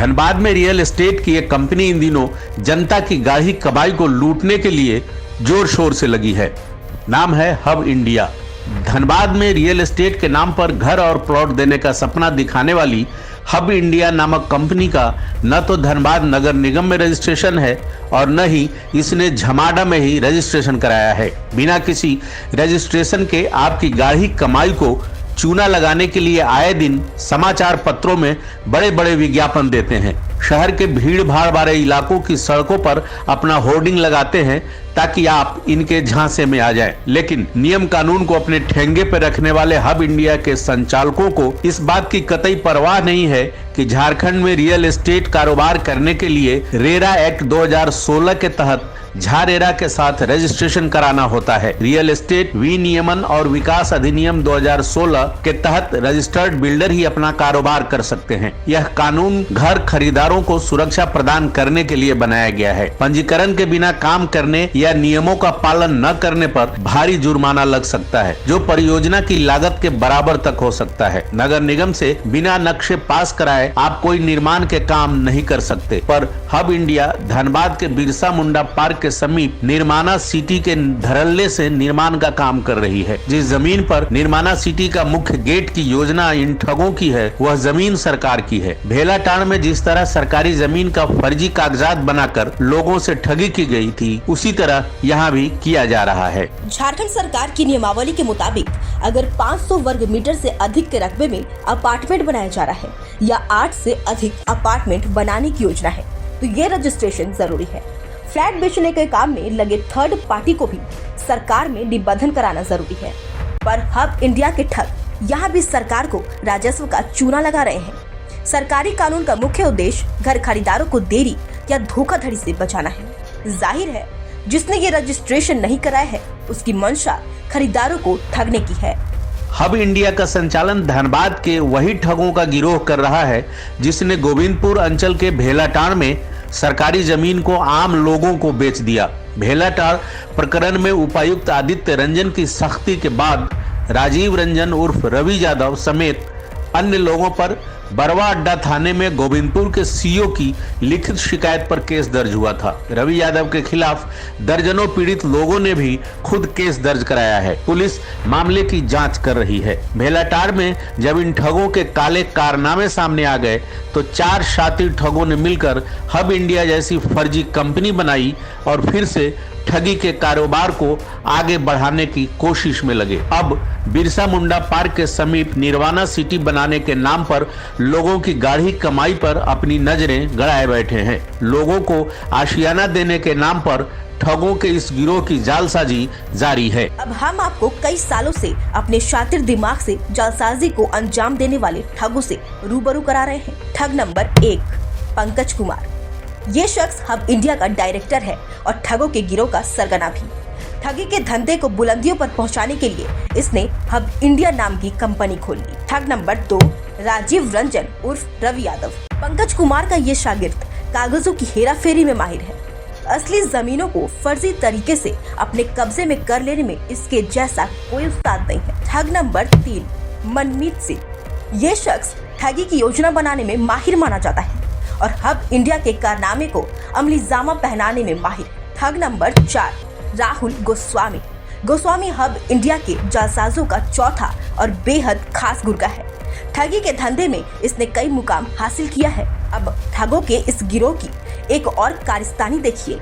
धनबाद में real estate की एक कंपनी इन दिनों जनता की गाढ़ी कमाई को लूटने के लिए जोर शोर से लगी है। नाम है हब इंडिया। धनबाद में रियल एस्टेट के नाम पर घर और प्लॉट देने का सपना दिखाने वाली हब इंडिया नामक कंपनी का न तो धनबाद नगर निगम में रजिस्ट्रेशन है और न ही इसने झमाडा में ही रजिस्ट्रेशन कराया है। बिना किसी रजिस्ट्रेशन के आपकी गाढ़ी कमाई को चूना लगाने के लिए आए दिन समाचार पत्रों में बड़े बड़े विज्ञापन देते हैं। शहर के भीड़ भाड़ वाले इलाकों की सड़कों पर अपना होर्डिंग लगाते हैं ताकि आप इनके झांसे में आ जाएं। लेकिन नियम कानून को अपने ठेंगे पर रखने वाले हब इंडिया के संचालकों को इस बात की कतई परवाह नहीं है कि झारखंड में रियल एस्टेट कारोबार करने के लिए रेरा एक्ट 2016 के तहत झारेरा के साथ रजिस्ट्रेशन कराना होता है। रियल एस्टेट विनियमन और विकास अधिनियम 2016 के तहत रजिस्टर्ड बिल्डर ही अपना कारोबार कर सकते हैं। यह कानून घर खरीदारों को सुरक्षा प्रदान करने के लिए बनाया गया है। पंजीकरण के बिना काम करने या नियमों का पालन न करने पर भारी जुर्माना लग सकता है, जो परियोजना की लागत के बराबर तक हो सकता है। नगर निगम से बिना नक्शे पास कराए आप कोई निर्माण के काम नहीं कर सकते। पर हब इंडिया धनबाद के बिरसा मुंडा पार्क के समीप निर्माणा सिटी के धड़ल्ले से निर्माण का काम कर रही है। जिस जमीन पर निर्माणा सिटी का मुख्य गेट की योजना इन ठगों की है, वह जमीन सरकार की है। भेलाटांड में जिस तरह सरकारी जमीन का फर्जी कागजात बनाकर लोगों से ठगी की गई थी, उसी तरह यहाँ भी किया जा रहा है। झारखंड सरकार की नियमावली के मुताबिक अगर 500 वर्ग मीटर से अधिक के रकबे में अपार्टमेंट बनाया जा रहा है या 8 से अधिक अपार्टमेंट बनाने की योजना है, तो ये रजिस्ट्रेशन जरूरी है। फ्लैट बेचने के काम में लगे थर्ड पार्टी को भी सरकार में निबंधन कराना जरूरी है। पर हब इंडिया के ठग यहाँ भी सरकार को राजस्व का चूना लगा रहे हैं। सरकारी कानून का मुख्य उद्देश्य घर खरीदारों को देरी या धोखाधड़ी से बचाना है। जाहिर है जिसने ये रजिस्ट्रेशन नहीं कराया है, उसकी मंशा खरीदारों को ठगने की है। हब इंडिया का संचालन धनबाद के वही ठगों का गिरोह कर रहा है जिसने गोविंदपुर अंचल के भेलाटांड में सरकारी जमीन को आम लोगों को बेच दिया। भेलाटांड प्रकरण में उपायुक्त आदित्य रंजन की सख्ती के बाद राजीव रंजन उर्फ रवि यादव समेत अन्य लोगों पर बरवा अड्डा थाने में गोविंदपुर के सीओ की लिखित शिकायत पर केस दर्ज हुआ था। रवि यादव के खिलाफ दर्जनों पीड़ित लोगों ने भी खुद केस दर्ज कराया है। पुलिस मामले की जांच कर रही है। भेलाटांड में जब इन ठगों के काले कारनामे सामने आ गए तो 4 शातिर ठगों ने मिलकर हब इंडिया जैसी फर्जी कंपनी बनाई और फिर से ठगी के कारोबार को आगे बढ़ाने की कोशिश में लगे। अब बिरसा मुंडा पार्क के समीप निर्वाणा सिटी बनाने के नाम पर लोगों की गाढ़ी कमाई पर अपनी नजरें गड़ाए बैठे हैं। लोगों को आशियाना देने के नाम पर ठगों के इस गिरोह की जालसाजी जारी है। अब हम आपको कई सालों से अपने शातिर दिमाग से जालसाजी को अंजाम देने वाले ठगों से रूबरू करा रहे हैं। ठग नंबर 1, पंकज कुमार। ये शख्स हब इंडिया का डायरेक्टर है और ठगों के गिरोह का सरगना भी। ठगी के धंधे को बुलंदियों पर पहुंचाने के लिए इसने हब इंडिया नाम की कंपनी खोल ली। ठग नंबर 2, राजीव रंजन उर्फ रवि यादव। पंकज कुमार का ये शागिर्द कागजों की हेराफेरी में माहिर है। असली जमीनों को फर्जी तरीके से अपने कब्जे में कर लेने में इसके जैसा कोई उस्ताद नहीं है। ठग नंबर 3, मनमीत सिंह। ये शख्स ठगी की योजना बनाने में माहिर माना जाता है और हब इंडिया के कारनामे को अमली जामा पहनाने में माहिर। ठग number 4, Rahul Goswami. Goswami hub India के जालसाजों का चौथा और बेहद खास गुर्गा है। ठगी के धंधे में इसने कई मुकाम हासिल किया है। अब ठगों के इस गिरोह की एक और कारस्तानी देखिए।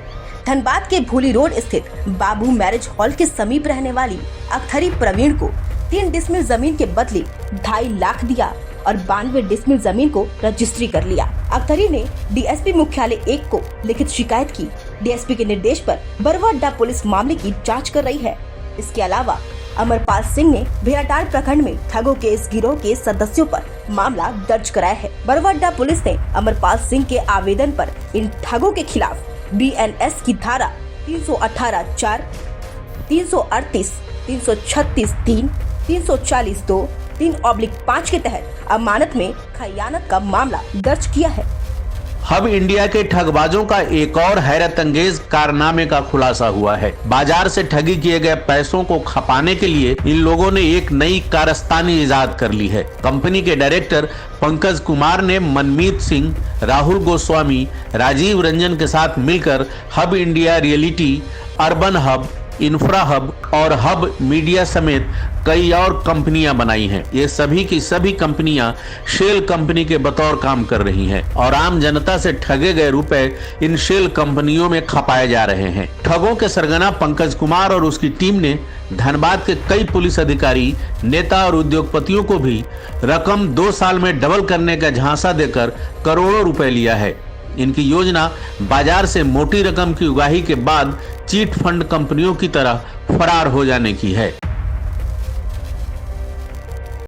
धनबाद के भूली रोड स्थित बाबू मैरिज हॉल के समीप रहने वाली अख्तरी प्रवीण को 3 डिसमिल जमीन के बदले 2.5 लाख दिया और 92 डिसमिल जमीन को रजिस्ट्री कर लिया। अख्तरी ने डीएसपी मुख्यालय 1 को लिखित शिकायत की। डीएसपी के निर्देश पर बरवा अड्डा पुलिस मामले की जांच कर रही है। इसके अलावा अमरपाल सिंह ने भेलाटांड प्रखंड में ठगों के इस गिरोह के सदस्यों पर मामला दर्ज कराया है। बरवा अड्डा पुलिस ने अमरपाल सिंह के आवेदन पर इन ठगों के खिलाफ बीएनएस की धारा 318(4), 338, 336(3), 340(2), 3/5 के तहत अमानत में खयानत का मामला दर्ज किया है। हब इंडिया के ठगबाजों का एक और हैरत अंगेज कारनामे का खुलासा हुआ है। बाजार से ठगी किए गए पैसों को खपाने के लिए इन लोगों ने एक नई कारस्तानी इजाद कर ली है। कंपनी के डायरेक्टर पंकज कुमार ने मनमीत सिंह, राहुल गोस्वामी, राजीव रंजन के साथ मिलकर hub India reality, urban hub, infra hub और हब मीडिया समेत कई और कंपनियां बनाई हैं। ये सभी की सभी कंपनियां शेल कंपनी के बतौर काम कर रही हैं और आम जनता से ठगे गए रुपए इन शेल कंपनियों में खपाए जा रहे हैं। ठगों के सरगना पंकज कुमार और उसकी टीम ने धनबाद के कई पुलिस अधिकारी, नेता और उद्योगपतियों को भी रकम 2 साल में डबल करने का झांसा देकर करोड़ों रुपए लिया है। इनकी योजना बाजार से मोटी रकम की उगाही के बाद चीट फंड कंपनियों की तरह फरार हो जाने की है।